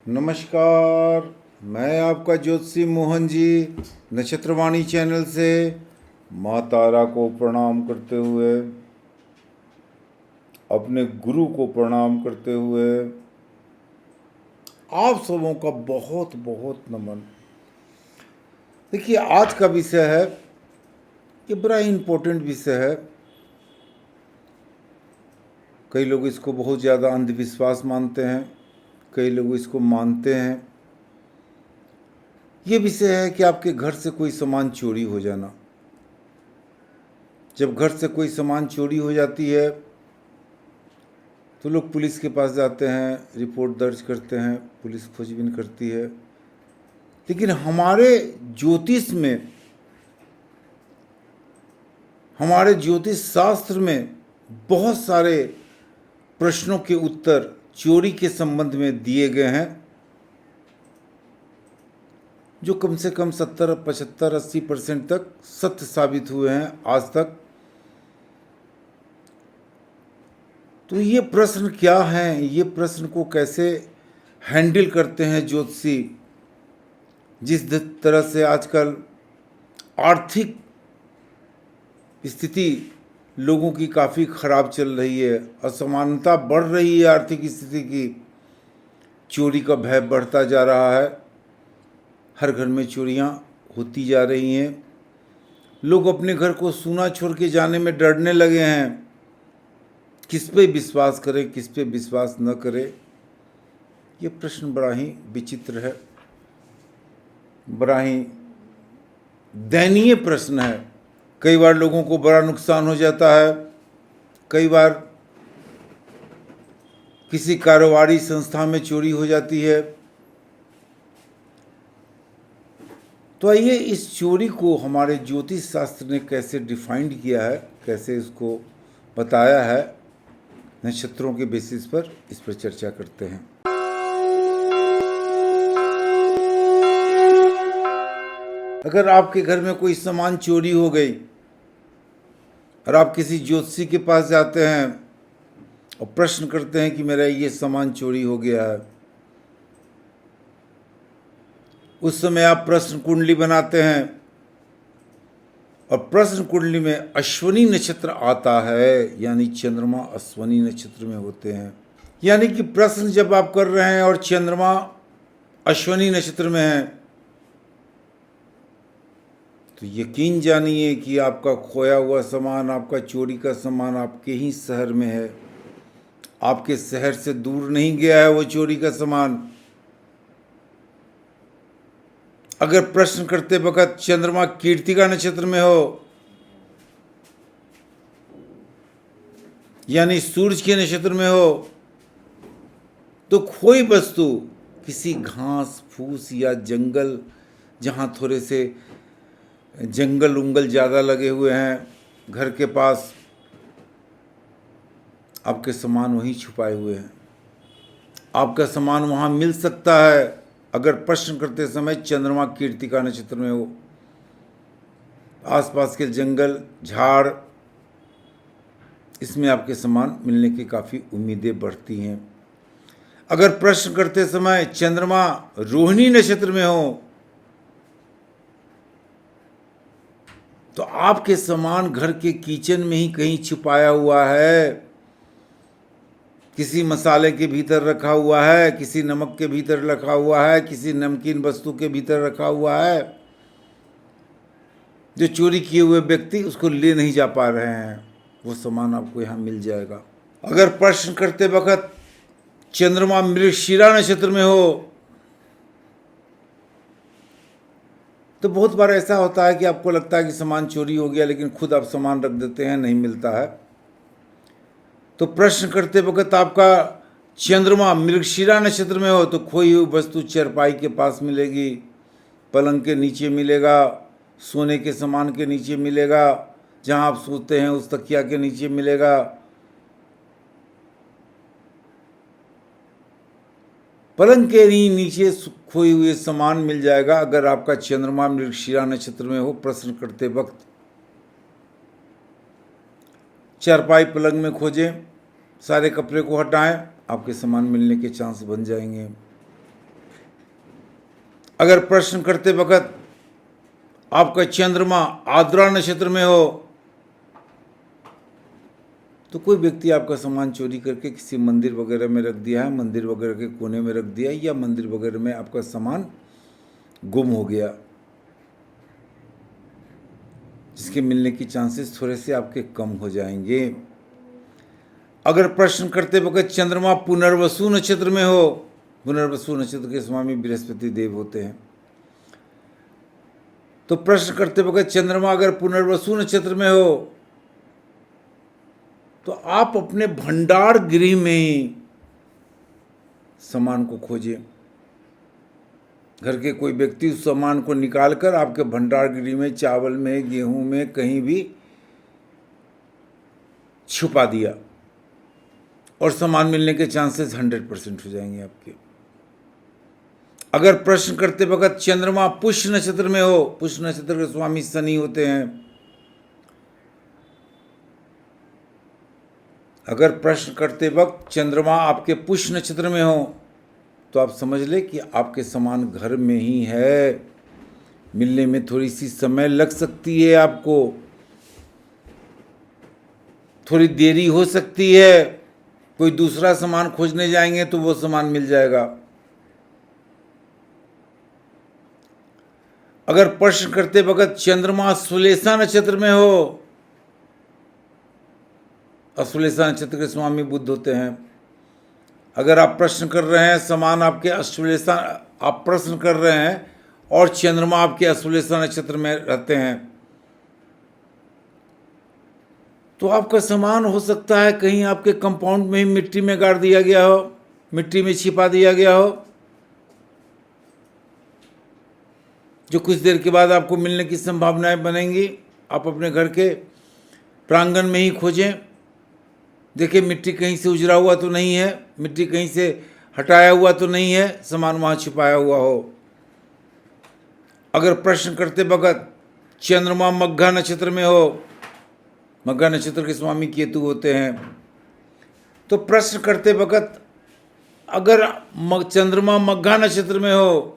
नमस्कार। मैं आपका ज्योतिषी मोहन जी नक्षत्रवाणी चैनल से माँ तारा को प्रणाम करते हुए, अपने गुरु को प्रणाम करते हुए आप सबों का बहुत बहुत नमन। देखिए, आज का विषय है, ये बड़ा इम्पोर्टेंट विषय है। कई लोग इसको बहुत ज़्यादा अंधविश्वास मानते हैं, कई लोग इसको मानते हैं। ये विषय है कि आपके घर से कोई सामान चोरी हो जाना। जब घर से कोई सामान चोरी हो जाती है तो लोग पुलिस के पास जाते हैं, रिपोर्ट दर्ज करते हैं, पुलिस खोजबीन करती है। लेकिन हमारे ज्योतिष में, हमारे ज्योतिष शास्त्र में बहुत सारे प्रश्नों के उत्तर चोरी के संबंध में दिए गए हैं, जो कम से कम 70, 75, 80% तक सत्य साबित हुए हैं आज तक। तो ये प्रश्न क्या हैं, ये प्रश्न को कैसे हैंडल करते हैं ज्योतिषी। जिस तरह से आजकल आर्थिक स्थिति लोगों की काफ़ी ख़राब चल रही है, असमानता बढ़ रही है आर्थिक स्थिति की, चोरी का भय बढ़ता जा रहा है, हर घर में चोरियां होती जा रही हैं, लोग अपने घर को सूना छोड़ के जाने में डरने लगे हैं। किस पे विश्वास करें, किस पे विश्वास न करें, ये प्रश्न बड़ा ही विचित्र है, बड़ा ही दयनीय प्रश्न है। कई बार लोगों को बड़ा नुकसान हो जाता है, कई बार किसी कारोबारी संस्था में चोरी हो जाती है। तो आइए इस चोरी को हमारे ज्योतिष शास्त्र ने कैसे डिफाइंड किया है, कैसे इसको बताया है नक्षत्रों के बेसिस पर, इस पर चर्चा करते हैं। अगर आपके घर में कोई सामान चोरी हो गई और आप किसी ज्योतिषी के पास जाते हैं और प्रश्न करते हैं कि मेरा ये सामान चोरी हो गया है, उस समय आप प्रश्न कुंडली बनाते हैं और प्रश्न कुंडली में अश्विनी नक्षत्र आता है, यानी चंद्रमा अश्विनी नक्षत्र में होते हैं। यानी कि प्रश्न जब आप कर रहे हैं और चंद्रमा अश्विनी नक्षत्र में है, तो यकीन जानिए कि आपका खोया हुआ सामान, आपका चोरी का सामान आपके ही शहर में है, आपके शहर से दूर नहीं गया है वो चोरी का सामान। अगर प्रश्न करते वक्त चंद्रमा कीर्तिका नक्षत्र में हो, यानी सूरज के नक्षत्र में हो, तो कोई वस्तु किसी घास फूस या जंगल, जहाँ थोड़े से जंगल उंगल ज़्यादा लगे हुए हैं घर के पास, आपके सामान वहीं छुपाए हुए हैं, आपका सामान वहाँ मिल सकता है अगर प्रश्न करते समय चंद्रमा कीर्तिका नक्षत्र में हो। आसपास के जंगल झाड़, इसमें आपके सामान मिलने की काफ़ी उम्मीदें बढ़ती हैं। अगर प्रश्न करते समय चंद्रमा रोहिणी नक्षत्र में हो, तो आपके सामान घर के किचन में ही कहीं छुपाया हुआ है, किसी मसाले के भीतर रखा हुआ है, किसी नमक के भीतर रखा हुआ है, किसी नमकीन वस्तु के भीतर रखा हुआ है, जो चोरी किए हुए व्यक्ति उसको ले नहीं जा पा रहे हैं, वो सामान आपको यहाँ मिल जाएगा। अगर प्रश्न करते वक्त चंद्रमा मृगशिरा नक्षत्र में हो, तो बहुत बार ऐसा होता है कि आपको लगता है कि सामान चोरी हो गया, लेकिन खुद आप सामान रख देते हैं, नहीं मिलता है। तो प्रश्न करते वक्त आपका चंद्रमा मृगशिरा नक्षत्र में हो, तो खोई हुई वस्तु चरपाई के पास मिलेगी, पलंग के नीचे मिलेगा, सोने के सामान के नीचे मिलेगा, जहां आप सोते हैं उस तकिया के नीचे मिलेगा। पलंग के नीचे खोई हुए सामान मिल जाएगा अगर आपका चंद्रमा मृगशिरा नक्षत्र में हो। प्रश्न करते वक्त चारपाई पलंग में खोजें, सारे कपड़े को हटाएं, आपके सामान मिलने के चांस बन जाएंगे। अगर प्रश्न करते वक्त आपका चंद्रमा आद्रा नक्षत्र में हो तो कोई व्यक्ति आपका सामान चोरी करके किसी मंदिर वगैरह में रख दिया है, मंदिर वगैरह के कोने में रख दिया है, या मंदिर वगैरह में आपका सामान गुम हो गया, जिसके मिलने की चांसेस थोड़े से आपके कम हो जाएंगे। अगर प्रश्न करते वक्त चंद्रमा पुनर्वसु नक्षत्र में हो, पुनर्वसु नक्षत्र के स्वामी बृहस्पति देव होते हैं, तो प्रश्न करते वक्त चंद्रमा अगर पुनर्वसु नक्षत्र में हो तो आप अपने भंडार गृह में ही सामान को खोजें। घर के कोई व्यक्ति उस सामान को निकालकर आपके भंडार गृह में, चावल में, गेहूं में, कहीं भी छुपा दिया और सामान मिलने के चांसेस 100% हो जाएंगे आपके। अगर प्रश्न करते वक्त चंद्रमा पुष्य नक्षत्र में हो, पुष्य नक्षत्र के स्वामी शनि होते हैं, अगर प्रश्न करते वक्त चंद्रमा आपके पुष्य नक्षत्र में हो तो आप समझ ले कि आपके सामान घर में ही है, मिलने में थोड़ी सी समय लग सकती है, आपको थोड़ी देरी हो सकती है, कोई दूसरा सामान खोजने जाएंगे तो वो सामान मिल जाएगा। अगर प्रश्न करते वक्त चंद्रमा श्लेषा नक्षत्र में हो, अश्लेषा नक्षत्र के स्वामी बुध होते हैं, अगर आप प्रश्न कर रहे हैं सामान आपके अश्लेषा, आप प्रश्न कर रहे हैं और चंद्रमा आपके अश्लेषा नक्षत्र में रहते हैं तो आपका सामान हो सकता है कहीं आपके कंपाउंड में ही मिट्टी में गाड़ दिया गया हो, मिट्टी में छिपा दिया गया हो, जो कुछ देर के बाद आपको मिलने की संभावनाएं बनेंगी। आप अपने घर के प्रांगण में ही खोजें, देखिए मिट्टी कहीं से उजरा हुआ तो नहीं है, मिट्टी कहीं से हटाया हुआ तो नहीं है, सामान वहाँ छिपाया हुआ हो। अगर प्रश्न करते वक्त चंद्रमा मघा नक्षत्र में हो, मघा नक्षत्र के स्वामी केतु होते हैं, तो प्रश्न करते वक्त अगर चंद्रमा मघा नक्षत्र में हो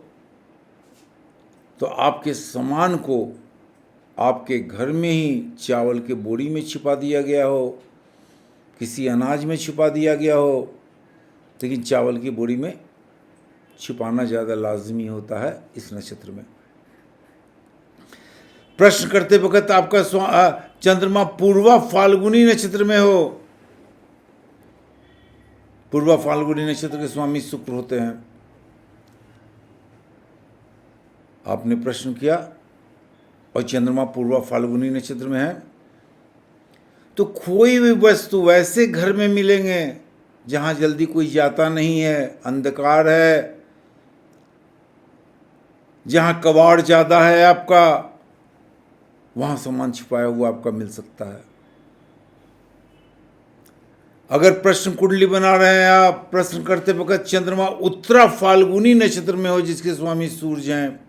तो आपके सामान को आपके घर में ही चावल के बोरी में छिपा दिया गया हो, किसी अनाज में छिपा दिया गया हो, लेकिन चावल की बोरी में छिपाना ज़्यादा लाजमी होता है इस नक्षत्र में। प्रश्न करते वक्त आपका चंद्रमा पूर्वा फाल्गुनी नक्षत्र में हो, पूर्वा फाल्गुनी नक्षत्र के स्वामी शुक्र होते हैं, आपने प्रश्न किया और चंद्रमा पूर्वा फाल्गुनी नक्षत्र में है तो कोई भी वस्तु वैसे घर में मिलेंगे जहां जल्दी कोई जाता नहीं है, अंधकार है, जहां कबाड़ ज़्यादा है आपका, वहां सामान छिपाया हुआ आपका मिल सकता है। अगर प्रश्न कुंडली बना रहे हैं आप, प्रश्न करते वक्त चंद्रमा उत्तरा फाल्गुनी नक्षत्र में हो जिसके स्वामी सूर्य हैं,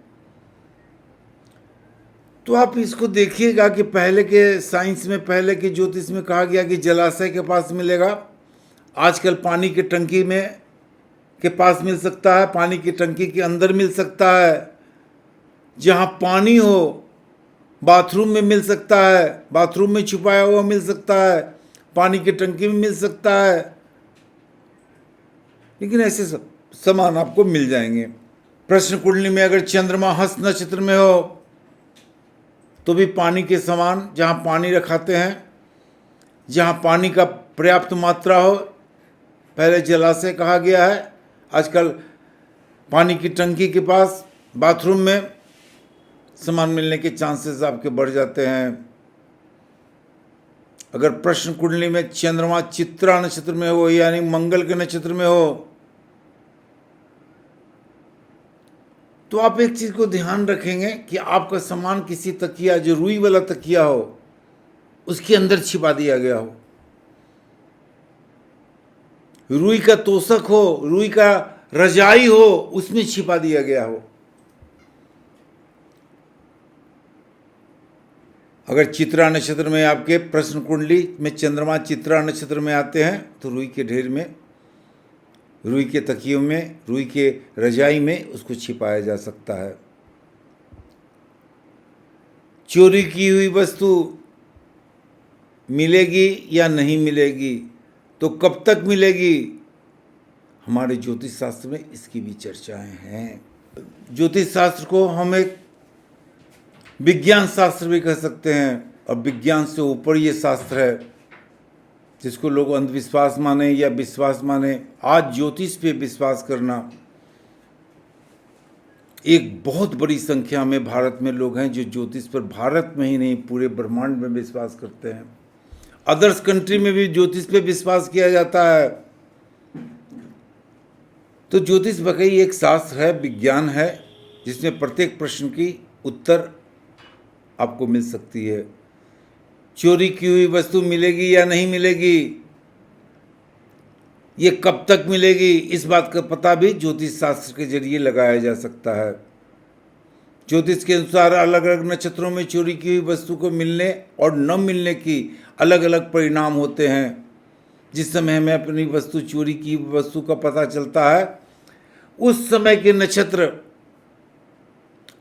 तो आप इसको देखिएगा कि पहले के साइंस में, पहले के ज्योतिष में कहा गया कि जलाशय के पास मिलेगा, आजकल पानी की टंकी में के पास मिल सकता है, पानी की टंकी के अंदर मिल सकता है, जहाँ पानी हो बाथरूम में मिल सकता है, बाथरूम में छुपाया हुआ मिल सकता है, पानी की टंकी में मिल सकता है, लेकिन ऐसे सामान आपको मिल जाएंगे। प्रश्न कुंडली में अगर चंद्रमा हस्त नक्षत्र में हो तो भी पानी के सामान, जहाँ पानी रखाते हैं, जहाँ पानी का पर्याप्त मात्रा हो, पहले जलाशय कहा गया है, आजकल पानी की टंकी के पास, बाथरूम में सामान मिलने के चांसेस आपके बढ़ जाते हैं। अगर प्रश्न कुंडली में चंद्रमा चित्रा नक्षत्र में हो यानी मंगल के नक्षत्र में हो तो आप एक चीज को ध्यान रखेंगे कि आपका सामान किसी तकिया, जो रुई वाला तकिया हो, उसके अंदर छिपा दिया गया हो, रुई का तोशक हो, रुई का रजाई हो, उसमें छिपा दिया गया हो। अगर चित्रा नक्षत्र में आपके प्रश्न कुंडली में चंद्रमा चित्रा नक्षत्र में आते हैं तो रुई के ढेर में रुई के तकियों में, रुई के रजाई में उसको छिपाया जा सकता है। चोरी की हुई वस्तु मिलेगी या नहीं मिलेगी, तो कब तक मिलेगी, हमारे ज्योतिष शास्त्र में इसकी भी चर्चाएं हैं। ज्योतिष शास्त्र को हम एक विज्ञान शास्त्र भी कह सकते हैं, और विज्ञान से ऊपर ये शास्त्र है जिसको लोग अंधविश्वास माने या विश्वास माने। आज ज्योतिष पे विश्वास करना, एक बहुत बड़ी संख्या में भारत में लोग हैं जो ज्योतिष पर भारत में ही नहीं पूरे ब्रह्मांड में विश्वास करते हैं। अदर्स कंट्री में भी ज्योतिष पे विश्वास किया जाता है। तो ज्योतिष वाकई एक शास्त्र है, विज्ञान है, जिसमें प्रत्येक प्रश्न की उत्तर आपको मिल सकती है। चोरी की हुई वस्तु मिलेगी या नहीं मिलेगी, ये कब तक मिलेगी, इस बात का पता भी ज्योतिष शास्त्र के जरिए लगाया जा सकता है। ज्योतिष के अनुसार अलग अलग नक्षत्रों में चोरी की हुई वस्तु को मिलने और न मिलने की अलग अलग परिणाम होते हैं। जिस समय हमें अपनी वस्तु, चोरी की वस्तु का पता चलता है, उस समय के नक्षत्र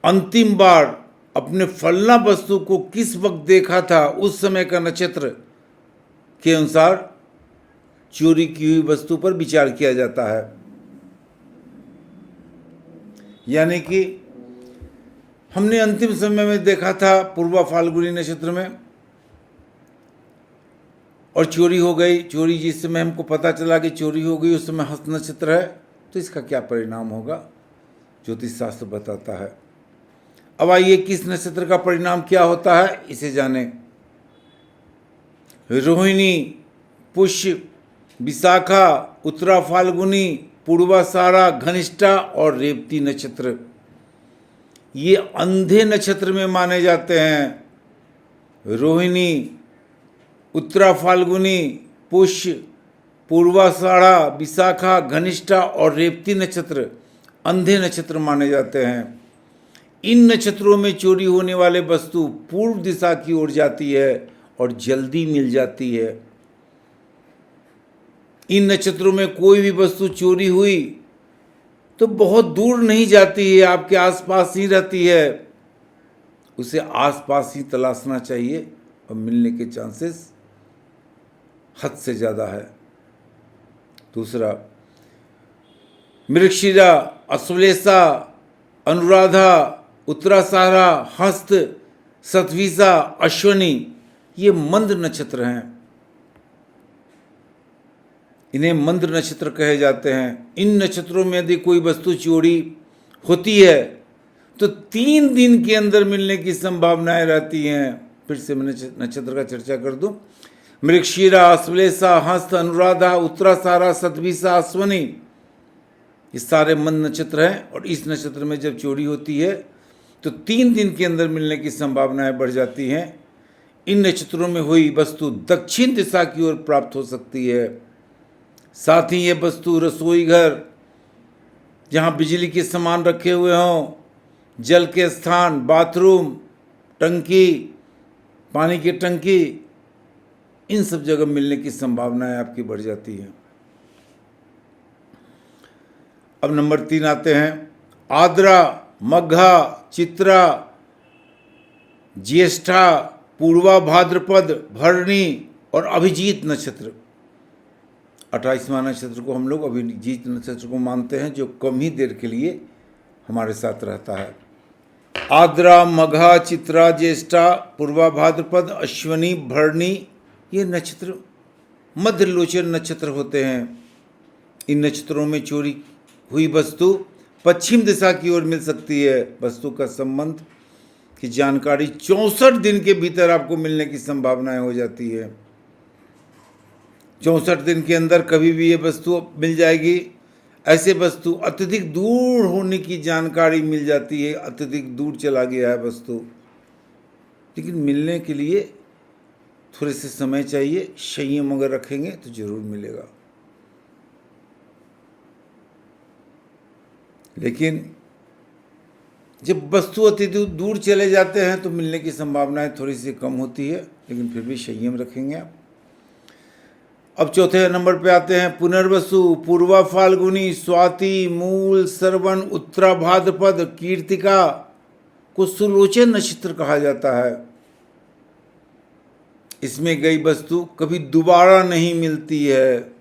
अंतिम बार अपने फलना वस्तु को किस वक्त देखा था, उस समय का नक्षत्र के अनुसार चोरी की हुई वस्तु पर विचार किया जाता है। यानी कि हमने अंतिम समय में देखा था पूर्वा फाल्गुनी नक्षत्र में, और चोरी हो गई। चोरी जिस समय हमको पता चला कि चोरी हो गई, उस समय हस्त नक्षत्र है, तो इसका क्या परिणाम होगा, ज्योतिष शास्त्र बताता है। अब आइए किस नक्षत्र का परिणाम क्या होता है, इसे जाने। रोहिणी, पुष्य, विशाखा, उत्तरा फाल्गुनी, पूर्वाषाढ़ा, घनिष्ठा और रेवती नक्षत्र, ये अंधे नक्षत्र में माने जाते हैं। रोहिणी, उत्तरा फाल्गुनी, पुष्य, पूर्वाषाढ़ा, विशाखा, घनिष्ठा और रेवती नक्षत्र अंधे नक्षत्र माने जाते हैं। इन नक्षत्रों में चोरी होने वाले वस्तु पूर्व दिशा की ओर जाती है और जल्दी मिल जाती है। इन नक्षत्रों में कोई भी वस्तु चोरी हुई तो बहुत दूर नहीं जाती है, आपके आसपास ही रहती है। उसे आसपास ही तलाशना चाहिए और मिलने के चांसेस हद से ज़्यादा है। दूसरा, मृगशिरा, अश्लेषा, अनुराधा, उत्तराषाढ़ा, हस्त, शतभिषा, अश्विनी, ये मंद नक्षत्र हैं। इन्हें मंद नक्षत्र कहे जाते हैं। इन नक्षत्रों में यदि कोई वस्तु चोरी होती है तो 3 दिन के अंदर मिलने की संभावनाएं रहती हैं। फिर से मैं नक्षत्र का चर्चा कर दूं। मृगशिरा, अश्लेषा, हस्त, अनुराधा, उत्तराषाढ़ा, शतभिषा, अश्विनी, ये सारे मंद नक्षत्र हैं। और इस नक्षत्र में जब चोरी होती है तो 3 दिन के अंदर मिलने की संभावनाएं बढ़ जाती हैं। इन नक्षत्रों में हुई वस्तु दक्षिण दिशा की ओर प्राप्त हो सकती है। साथ ही ये वस्तु रसोई घर, जहाँ बिजली के सामान रखे हुए हों, जल के स्थान, बाथरूम, टंकी, पानी की टंकी, इन सब जगह मिलने की संभावनाएं आपकी बढ़ जाती हैं। अब नंबर 3 आते हैं आद्रा, मघा, चित्रा, ज्येष्ठा, पूर्वा भाद्रपद, भरणी और अभिजीत नक्षत्र। 28वां नक्षत्र को हम लोग अभिजीत नक्षत्र को मानते हैं, जो कम ही देर के लिए हमारे साथ रहता है। आद्रा, मघा, चित्रा, ज्येष्ठा, पूर्वा भाद्रपद, अश्विनी, भरणी, ये नक्षत्र मध्यलोचन नक्षत्र होते हैं। इन नक्षत्रों में चोरी हुई वस्तु पश्चिम दिशा की ओर मिल सकती है। वस्तु का संबंध की जानकारी 64 दिन के भीतर आपको मिलने की संभावनाएं हो जाती है। 64 दिन के अंदर कभी भी ये वस्तु मिल जाएगी। ऐसे वस्तु अत्यधिक दूर होने की जानकारी मिल जाती है, अत्यधिक दूर चला गया है वस्तु, लेकिन मिलने के लिए थोड़े से समय चाहिए। संयम अगर रखेंगे तो जरूर मिलेगा। लेकिन जब वस्तु अति दूर चले जाते हैं तो मिलने की संभावनाएं थोड़ी सी कम होती है, लेकिन फिर भी संयम रखेंगे आप। अब चौथे नंबर पे आते हैं पुनर्वसु, पूर्वा फाल्गुनी, स्वाति, मूल, श्रवण, उत्तरा भाद्रपद, कीर्तिका को सुलोचन नक्षत्र कहा जाता है। इसमें गई वस्तु कभी दोबारा नहीं मिलती है।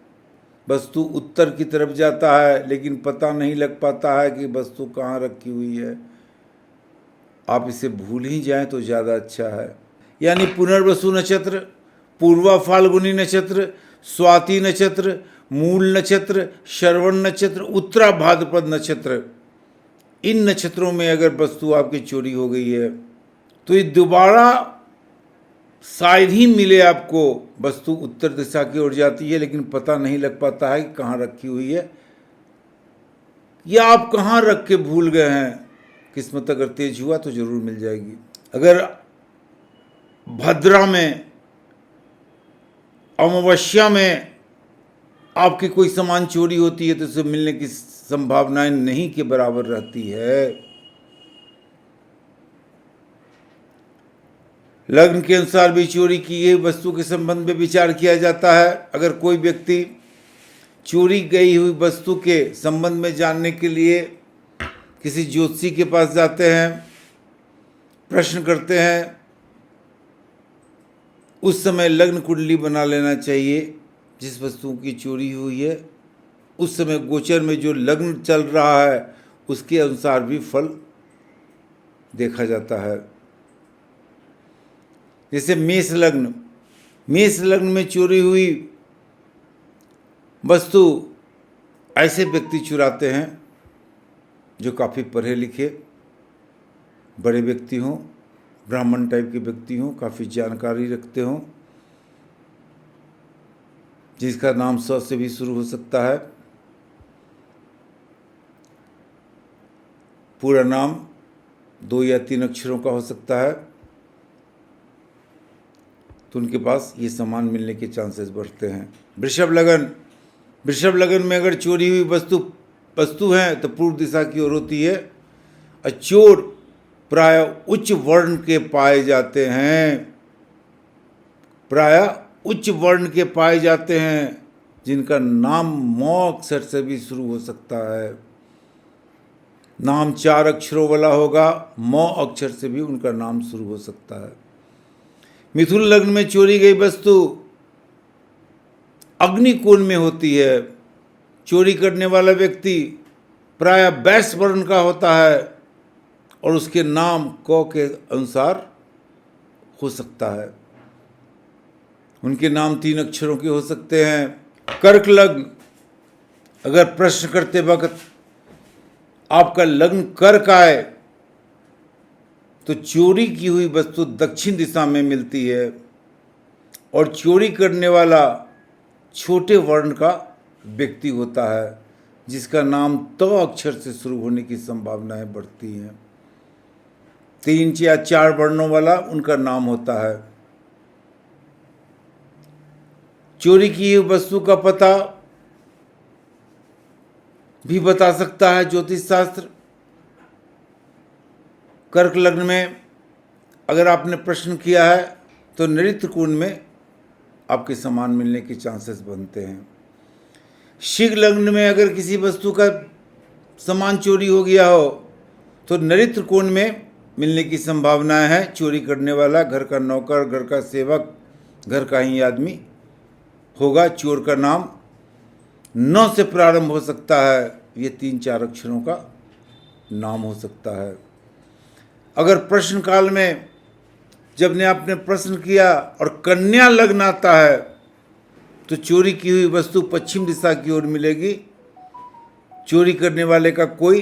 वस्तु उत्तर की तरफ जाता है लेकिन पता नहीं लग पाता है कि वस्तु कहाँ रखी हुई है। आप इसे भूल ही जाएं तो ज़्यादा अच्छा है। यानी पुनर्वसु नक्षत्र, पूर्वा फाल्गुनी नक्षत्र, स्वाति नक्षत्र, मूल नक्षत्र, श्रवण नक्षत्र, उत्तरा भाद्रपद नक्षत्र, इन नक्षत्रों में अगर वस्तु आपकी चोरी हो गई है तो ये दोबारा शायद ही मिले आपको। वस्तु उत्तर दिशा की ओर जाती है लेकिन पता नहीं लग पाता है कि कहाँ रखी हुई है या आप कहाँ रख के भूल गए हैं। किस्मत अगर तेज हुआ तो जरूर मिल जाएगी। अगर भद्रा में, अमावस्या में आपकी कोई सामान चोरी होती है तो उसे मिलने की संभावनाएं नहीं के बराबर रहती है। लग्न के अनुसार भी चोरी की गई वस्तु के संबंध में विचार किया जाता है। अगर कोई व्यक्ति चोरी गई हुई वस्तु के संबंध में जानने के लिए किसी ज्योतिषी के पास जाते हैं, प्रश्न करते हैं, उस समय लग्न कुंडली बना लेना चाहिए। जिस वस्तु की चोरी हुई है उस समय गोचर में जो लग्न चल रहा है उसके अनुसार भी फल देखा जाता है। जैसे मेष लग्न, मेष लग्न में चोरी हुई वस्तु ऐसे व्यक्ति चुराते हैं जो काफ़ी पढ़े लिखे बड़े व्यक्ति हों, ब्राह्मण टाइप के व्यक्ति हों, काफ़ी जानकारी रखते हों, जिसका नाम स से भी शुरू हो सकता है। पूरा नाम 2 या 3 अक्षरों का हो सकता है, तो उनके पास ये सामान मिलने के चांसेस बढ़ते हैं। वृषभ लगन, वृषभ लगन में अगर चोरी हुई वस्तु है तो पूर्व दिशा की ओर होती है। और चोर प्राय उच्च वर्ण के पाए जाते हैं, प्राय उच्च वर्ण के पाए जाते हैं, जिनका नाम म अक्षर से भी शुरू हो सकता है। नाम 4 अक्षरों वाला होगा, म अक्षर से भी उनका नाम शुरू हो सकता है। मिथुन लग्न में चोरी गई वस्तु अग्निकोण में होती है। चोरी करने वाला व्यक्ति प्राय वैश्य वर्ण का होता है और उसके नाम क के अनुसार हो सकता है। उनके नाम 3 अक्षरों के हो सकते हैं। कर्क लग्न, अगर प्रश्न करते वक्त आपका लग्न कर्क आए तो चोरी की हुई वस्तु दक्षिण दिशा में मिलती है और चोरी करने वाला छोटे वर्ण का व्यक्ति होता है, जिसका नाम त अक्षर से शुरू होने की संभावनाएं बढ़ती हैं। 3 या 4 वर्णों वाला उनका नाम होता है। चोरी की हुई वस्तु का पता भी बता सकता है ज्योतिष शास्त्र। कर्क लग्न में अगर आपने प्रश्न किया है तो नृत्य कुंड में आपके सामान मिलने के चांसेस बनते हैं। सिंह लग्न में अगर किसी वस्तु का सामान चोरी हो गया हो तो नृत्य कुंड में मिलने की संभावनाएं है। चोरी करने वाला घर का नौकर, घर का सेवक, घर का ही आदमी होगा। चोर का नाम न से प्रारंभ हो सकता है, ये 3-4 अक्षरों का नाम हो सकता है। अगर प्रश्न काल में जब ने आपने प्रश्न किया और कन्या लग्न आता है तो चोरी की हुई वस्तु पश्चिम दिशा की ओर मिलेगी। चोरी करने वाले का कोई,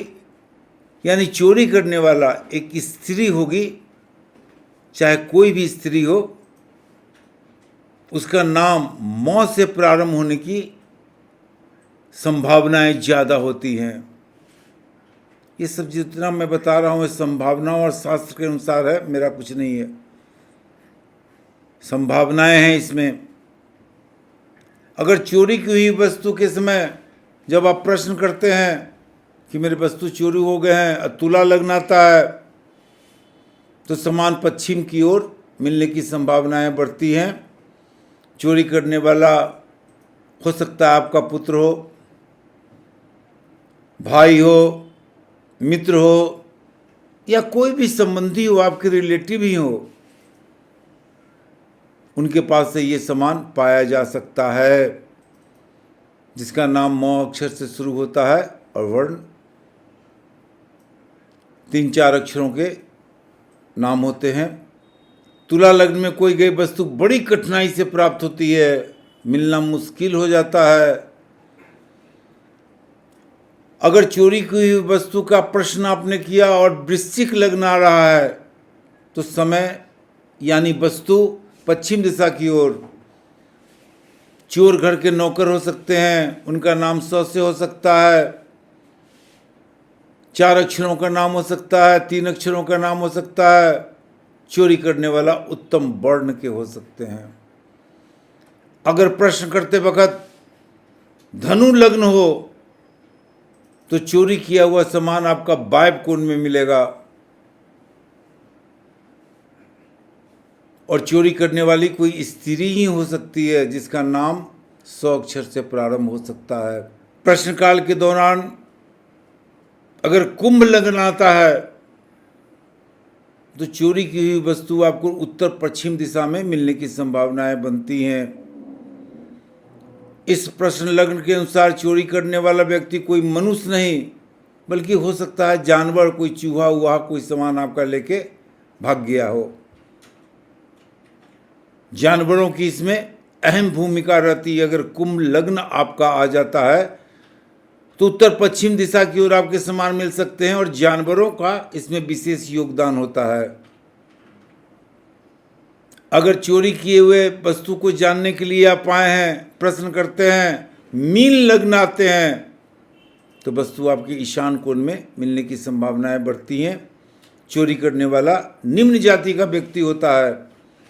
यानी चोरी करने वाला एक स्त्री होगी, चाहे कोई भी स्त्री हो, उसका नाम म से प्रारंभ होने की संभावनाएं ज़्यादा होती हैं। ये सब जितना मैं बता रहा हूँ ये संभावनाओं और शास्त्र के अनुसार है, मेरा कुछ नहीं है। संभावनाएं हैं इसमें। अगर चोरी की हुई वस्तु के समय जब आप प्रश्न करते हैं कि मेरे वस्तु चोरी हो गए हैं और तुला लग्न आता है तो सामान पश्चिम की ओर मिलने की संभावनाएं बढ़ती हैं। चोरी करने वाला हो सकता है आपका पुत्र हो, भाई हो, मित्र हो, या कोई भी संबंधी हो, आपके रिलेटिव ही हो, उनके पास से ये सामान पाया जा सकता है, जिसका नाम म अक्षर से शुरू होता है और वर्ण 3-4 अक्षरों के नाम होते हैं। तुला लग्न में कोई गई वस्तु बड़ी कठिनाई से प्राप्त होती है, मिलना मुश्किल हो जाता है। अगर चोरी की हुई वस्तु का प्रश्न आपने किया और वृश्चिक लग्न आ रहा है तो समय यानी वस्तु पश्चिम दिशा की ओर। चोर घर के नौकर हो सकते हैं, उनका नाम स से हो सकता है, 4 अक्षरों का नाम हो सकता है, 3 अक्षरों का नाम हो सकता है। चोरी करने वाला उत्तम वर्ण के हो सकते हैं। अगर प्रश्न करते वक्त धनु लग्न हो तो चोरी किया हुआ सामान आपका वायव्य कोण में मिलेगा और चोरी करने वाली कोई स्त्री ही हो सकती है, जिसका नाम 100 अक्षर से प्रारंभ हो सकता है। प्रश्नकाल के दौरान अगर कुंभ लग्न आता है तो चोरी की हुई वस्तु आपको उत्तर पश्चिम दिशा में मिलने की संभावनाएं बनती हैं। इस प्रश्न लग्न के अनुसार चोरी करने वाला व्यक्ति कोई मनुष्य नहीं बल्कि हो सकता है जानवर, कोई चूहा हुआ, कोई सामान आपका लेके भाग गया हो। जानवरों की इसमें अहम भूमिका रहती है। अगर कुंभ लग्न आपका आ जाता है तो उत्तर पश्चिम दिशा की ओर आपके सामान मिल सकते हैं और जानवरों का इसमें विशेष योगदान होता है। अगर चोरी किए हुए वस्तु को जानने के लिए आप आए हैं, प्रश्न करते हैं, मीन लग्न आते हैं तो वस्तु आपके ईशान कोण में मिलने की संभावनाएं बढ़ती हैं। चोरी करने वाला निम्न जाति का व्यक्ति होता है।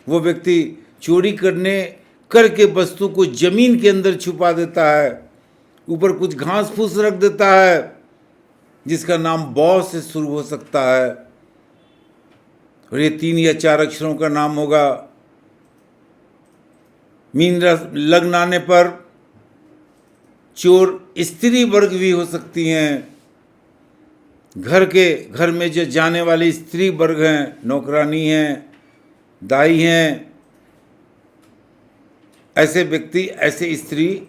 वो व्यक्ति चोरी करके वस्तु को जमीन के अंदर छुपा देता है, ऊपर कुछ घास फूस रख देता है, जिसका नाम बौ से शुरू हो सकता है और ये 3 या 4 अक्षरों का नाम होगा। मीन लग्न आने पर चोर स्त्री वर्ग भी हो सकती हैं। घर में जो जाने वाली स्त्री वर्ग हैं, नौकरानी हैं, दाई हैं, ऐसे व्यक्ति, ऐसे स्त्री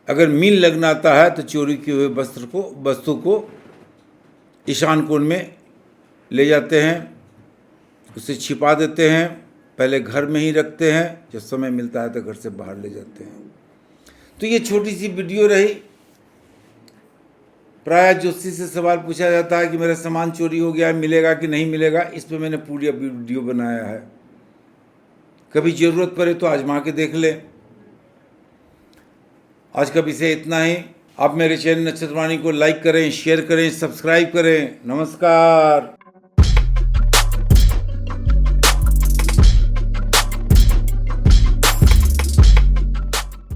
अगर मीन लग्न आता है तो चोरी किए हुए वस्तु को ईशान कोण में ले जाते हैं, उसे छिपा देते हैं, पहले घर में ही रखते हैं, जब समय मिलता है तो घर से बाहर ले जाते हैं। तो ये छोटी सी वीडियो रही। प्राय ज्योतिषी से सवाल पूछा जाता है कि मेरा सामान चोरी हो गया है, मिलेगा कि नहीं मिलेगा। इस पर मैंने पूरी वीडियो बनाया है, कभी ज़रूरत पड़े तो आजमा के देख लें। आज का विषय इतना ही। आप मेरे चैनल नक्षत्रवाणी को लाइक करें, शेयर करें, सब्सक्राइब करें। नमस्कार।